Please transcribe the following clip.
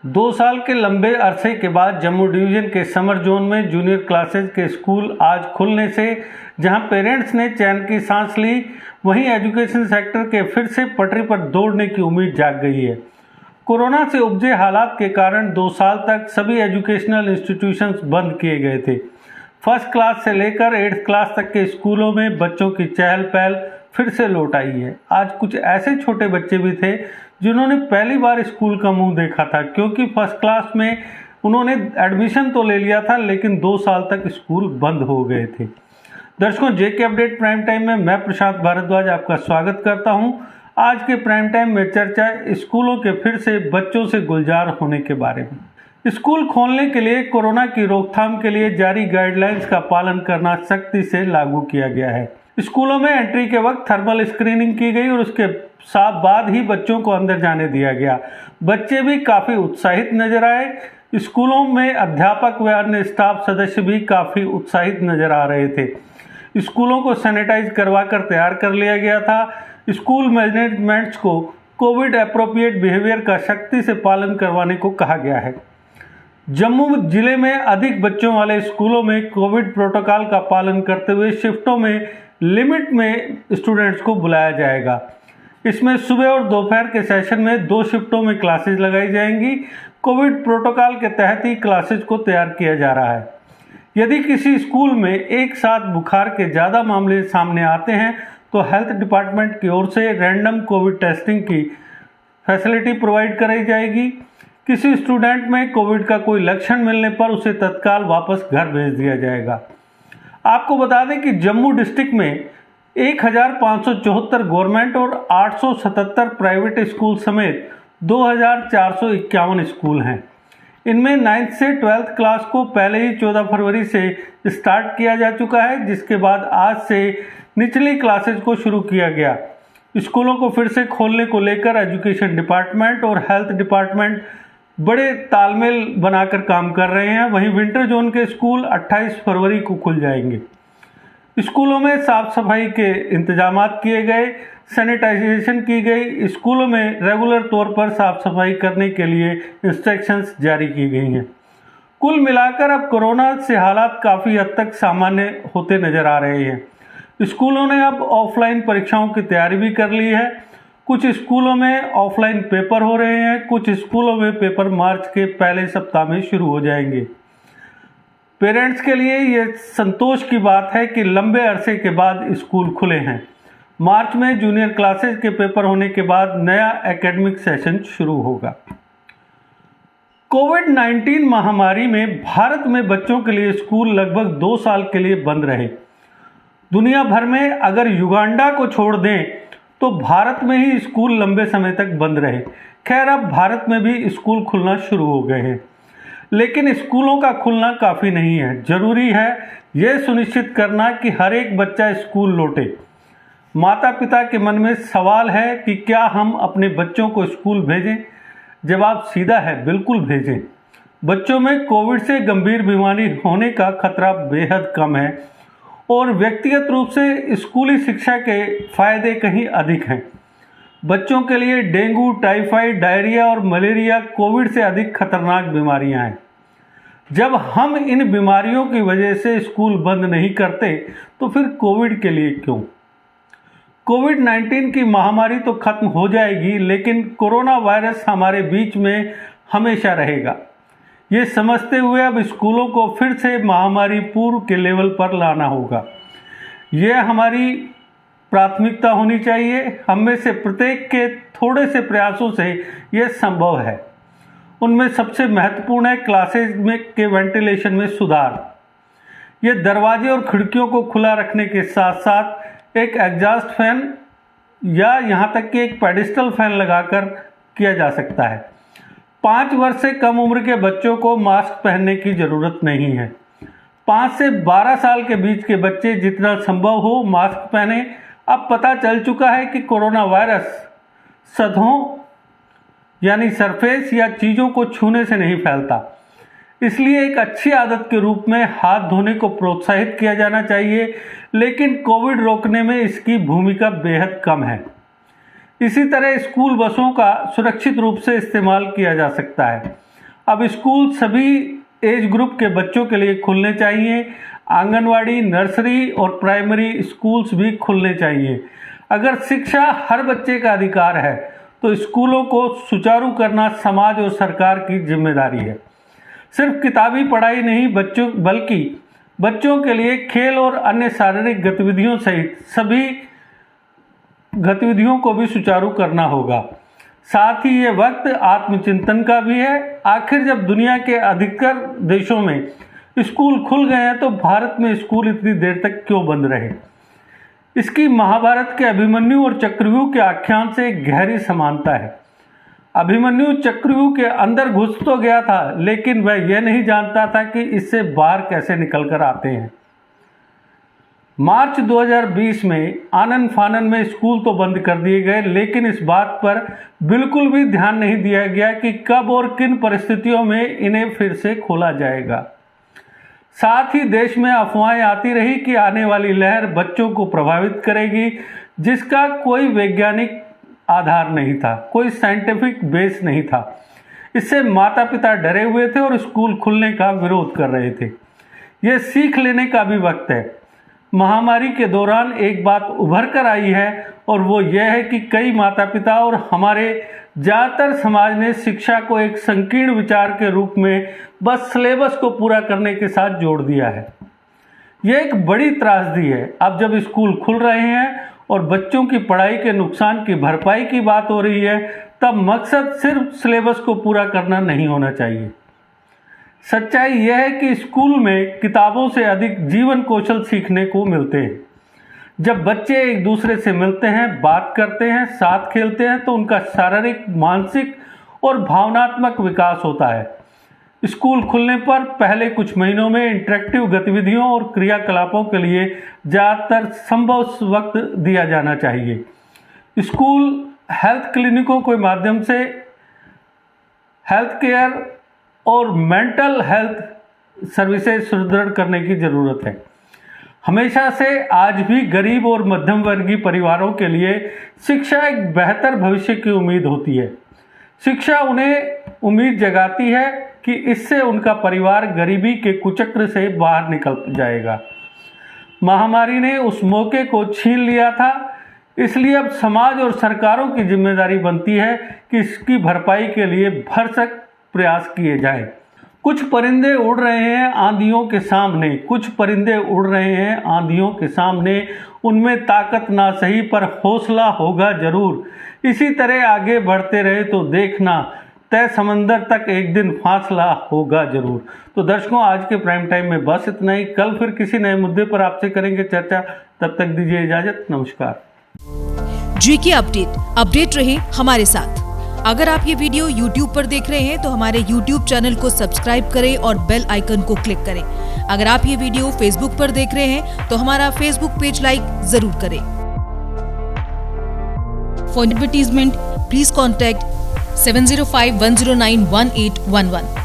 2 साल के लंबे अरसे के बाद जम्मू डिवीज़न के समर जोन में जूनियर क्लासेज के स्कूल आज खुलने से जहां पेरेंट्स ने चैन की सांस ली, वहीं एजुकेशन सेक्टर के फिर से पटरी पर दौड़ने की उम्मीद जाग गई है। कोरोना से उपजे हालात के कारण 2 साल तक सभी एजुकेशनल इंस्टीट्यूशंस बंद किए गए थे। फर्स्ट क्लास से लेकर 8th क्लास तक के स्कूलों में बच्चों की चहल पहल फिर से लौट आई है। आज कुछ ऐसे छोटे बच्चे भी थे जिन्होंने पहली बार स्कूल का मुंह देखा था, क्योंकि फर्स्ट क्लास में उन्होंने एडमिशन तो ले लिया था लेकिन 2 साल तक स्कूल बंद हो गए थे। दर्शकों, जेके अपडेट प्राइम टाइम में मैं प्रशांत भारद्वाज आपका स्वागत करता हूं। आज के प्राइम टाइम में चर्चा स्कूलों के फिर से बच्चों से गुलजार होने के बारे में। स्कूल खोलने के लिए कोरोना की रोकथाम के लिए जारी गाइडलाइंस का पालन करना सख्ती से लागू किया गया है। स्कूलों में एंट्री के वक्त थर्मल स्क्रीनिंग की गई और उसके बाद ही बच्चों को अंदर जाने दिया गया। बच्चे भी काफ़ी उत्साहित नजर आए। स्कूलों में अध्यापक व अन्य स्टाफ सदस्य भी काफ़ी उत्साहित नजर आ रहे थे। स्कूलों को सैनिटाइज करवाकर तैयार कर लिया गया था। स्कूल मैनेजमेंट्स को कोविड एप्रोप्रिएट बिहेवियर का सख्ती से पालन करवाने को कहा गया है। जम्मू जिले में अधिक बच्चों वाले स्कूलों में कोविड प्रोटोकॉल का पालन करते हुए शिफ्टों में लिमिट में स्टूडेंट्स को बुलाया जाएगा। इसमें सुबह और दोपहर के सेशन में 2 शिफ्टों में क्लासेज लगाई जाएंगी। कोविड प्रोटोकॉल के तहत ही क्लासेज को तैयार किया जा रहा है। यदि किसी स्कूल में एक साथ बुखार के ज़्यादा मामले सामने आते हैं तो हेल्थ डिपार्टमेंट की ओर से रैंडम कोविड टेस्टिंग की फैसिलिटी प्रोवाइड कराई जाएगी। किसी स्टूडेंट में कोविड का कोई लक्षण मिलने पर उसे तत्काल वापस घर भेज दिया जाएगा। आपको बता दें कि जम्मू डिस्ट्रिक्ट में 1574 गवर्नमेंट और 877 प्राइवेट स्कूल समेत 2451 स्कूल हैं। इनमें 9th से 12th क्लास को पहले ही 14 फरवरी से स्टार्ट किया जा चुका है, जिसके बाद आज से निचली क्लासेज को शुरू किया गया। स्कूलों को फिर से खोलने को लेकर एजुकेशन डिपार्टमेंट और हेल्थ डिपार्टमेंट बड़े तालमेल बनाकर काम कर रहे हैं। वहीं विंटर जोन के स्कूल 28 फरवरी को खुल जाएंगे। स्कूलों में साफ सफाई के इंतजाम किए गए, सैनिटाइजेशन की गई। स्कूलों में रेगुलर तौर पर साफ सफाई करने के लिए इंस्ट्रक्शंस जारी की गई हैं। कुल मिलाकर अब कोरोना से हालात काफ़ी हद तक सामान्य होते नजर आ रहे हैं। स्कूलों ने अब ऑफलाइन परीक्षाओं की तैयारी भी कर ली है। कुछ स्कूलों में ऑफलाइन पेपर हो रहे हैं, कुछ स्कूलों में पेपर मार्च के पहले सप्ताह में शुरू हो जाएंगे। पेरेंट्स के लिए ये संतोष की बात है कि लंबे अरसे के बाद स्कूल खुले हैं। मार्च में जूनियर क्लासेज के पेपर होने के बाद नया एकेडमिक सेशन शुरू होगा। कोविड-19 महामारी में भारत में बच्चों के लिए स्कूल लगभग 2 साल के लिए बंद रहे। दुनिया भर में अगर युगांडा को छोड़ दें तो भारत में ही स्कूल लंबे समय तक बंद रहे। खैर, अब भारत में भी स्कूल खुलना शुरू हो गए हैं, लेकिन स्कूलों का खुलना काफ़ी नहीं है। जरूरी है यह सुनिश्चित करना कि हर एक बच्चा स्कूल लौटे। माता पिता के मन में सवाल है कि क्या हम अपने बच्चों को स्कूल भेजें? जवाब सीधा है, बिल्कुल भेजें। बच्चों में कोविड से गंभीर बीमारी होने का खतरा बेहद कम है और व्यक्तिगत रूप से स्कूली शिक्षा के फायदे कहीं अधिक हैं। बच्चों के लिए डेंगू, टाइफाइड, डायरिया और मलेरिया कोविड से अधिक खतरनाक बीमारियां हैं। जब हम इन बीमारियों की वजह से स्कूल बंद नहीं करते तो फिर कोविड के लिए क्यों? कोविड-19 की महामारी तो खत्म हो जाएगी, लेकिन कोरोना वायरस हमारे बीच में हमेशा रहेगा। ये समझते हुए अब स्कूलों को फिर से महामारी पूर्व के लेवल पर लाना होगा। यह हमारी प्राथमिकता होनी चाहिए। हम में से प्रत्येक के थोड़े से प्रयासों से यह संभव है। उनमें सबसे महत्वपूर्ण है क्लासेज में के वेंटिलेशन में सुधार। ये दरवाजे और खिड़कियों को खुला रखने के साथ साथ एक एग्जॉस्ट फैन या यहाँ तक कि एक पेडिस्टल फैन लगाकर किया जा सकता है। 5 वर्ष से कम उम्र के बच्चों को मास्क पहनने की ज़रूरत नहीं है। 5 से 12 साल के बीच के बच्चे जितना संभव हो मास्क पहने। अब पता चल चुका है कि कोरोना वायरस सतहों यानी सरफेस या चीज़ों को छूने से नहीं फैलता। इसलिए एक अच्छी आदत के रूप में हाथ धोने को प्रोत्साहित किया जाना चाहिए, लेकिन कोविड रोकने में इसकी भूमिका बेहद कम है। इसी तरह स्कूल बसों का सुरक्षित रूप से इस्तेमाल किया जा सकता है। अब स्कूल सभी एज ग्रुप के बच्चों के लिए खुलने चाहिए। आंगनवाड़ी, नर्सरी और प्राइमरी स्कूल्स भी खुलने चाहिए। अगर शिक्षा हर बच्चे का अधिकार है तो स्कूलों को सुचारू करना समाज और सरकार की जिम्मेदारी है। सिर्फ किताबी पढ़ाई नहीं बल्कि बच्चों के लिए खेल और अन्य शारीरिक गतिविधियों सहित सभी गतिविधियों को भी सुचारू करना होगा। साथ ही ये वक्त आत्मचिंतन का भी है। आखिर जब दुनिया के अधिकतर देशों में स्कूल खुल गए हैं तो भारत में स्कूल इतनी देर तक क्यों बंद रहे? इसकी महाभारत के अभिमन्यु और चक्रव्यूह के आख्यान से एक गहरी समानता है। अभिमन्यु चक्रव्यूह के अंदर घुस तो गया था, लेकिन वह यह नहीं जानता था कि इससे बाहर कैसे निकलकर आते हैं। मार्च 2020 में आनन फानन में स्कूल तो बंद कर दिए गए, लेकिन इस बात पर बिल्कुल भी ध्यान नहीं दिया गया कि कब और किन परिस्थितियों में इन्हें फिर से खोला जाएगा। साथ ही देश में अफवाहें आती रही कि आने वाली लहर बच्चों को प्रभावित करेगी, जिसका कोई वैज्ञानिक आधार नहीं था, कोई साइंटिफिक बेस नहीं था। इससे माता पिता डरे हुए थे और स्कूल खुलने का विरोध कर रहे थे। यह सीख लेने का भी वक्त है। महामारी के दौरान एक बात उभर कर आई है और वो यह है कि कई माता पिता और हमारे ज़्यादातर समाज ने शिक्षा को एक संकीर्ण विचार के रूप में बस सिलेबस को पूरा करने के साथ जोड़ दिया है। यह एक बड़ी त्रासदी है। अब जब स्कूल खुल रहे हैं और बच्चों की पढ़ाई के नुकसान की भरपाई की बात हो रही है, तब मकसद सिर्फ सिलेबस को पूरा करना नहीं होना चाहिए। सच्चाई यह है कि स्कूल में किताबों से अधिक जीवन कौशल सीखने को मिलते हैं। जब बच्चे एक दूसरे से मिलते हैं, बात करते हैं, साथ खेलते हैं, तो उनका शारीरिक, मानसिक और भावनात्मक विकास होता है। स्कूल खुलने पर पहले कुछ महीनों में इंटरेक्टिव गतिविधियों और क्रियाकलापों के लिए ज़्यादातर संभव वक्त दिया जाना चाहिए। स्कूल हेल्थ क्लिनिकों के माध्यम से हेल्थ केयर और मेंटल हेल्थ सर्विसेज सुदृढ़ करने की ज़रूरत है। हमेशा से आज भी गरीब और मध्यम वर्गीय परिवारों के लिए शिक्षा एक बेहतर भविष्य की उम्मीद होती है। शिक्षा उन्हें उम्मीद जगाती है कि इससे उनका परिवार गरीबी के कुचक्र से बाहर निकल जाएगा। महामारी ने उस मौके को छीन लिया था, इसलिए अब समाज और सरकारों की जिम्मेदारी बनती है कि इसकी भरपाई के लिए भरसक प्रयास किए जाएं। कुछ परिंदे उड़ रहे हैं आंधियों के सामने, कुछ परिंदे उड़ रहे हैं आंधियों के सामने, उनमें ताकत ना सही पर हौसला होगा जरूर। इसी तरह आगे बढ़ते रहे तो देखना तय समंदर तक एक दिन फासला होगा जरूर। तो दर्शकों, आज के प्राइम टाइम में बस इतना ही। कल फिर किसी नए मुद्दे पर आपसे करेंगे चर्चा। तब तक दीजिए इजाजत। नमस्कार। जीके अपडेट रहे हमारे साथ। अगर आप ये वीडियो YouTube पर देख रहे हैं तो हमारे YouTube चैनल को सब्सक्राइब करें और बेल आइकन को क्लिक करें। अगर आप ये वीडियो Facebook पर देख रहे हैं तो हमारा Facebook पेज लाइक जरूर करें। For advertisement please contact 7051091811।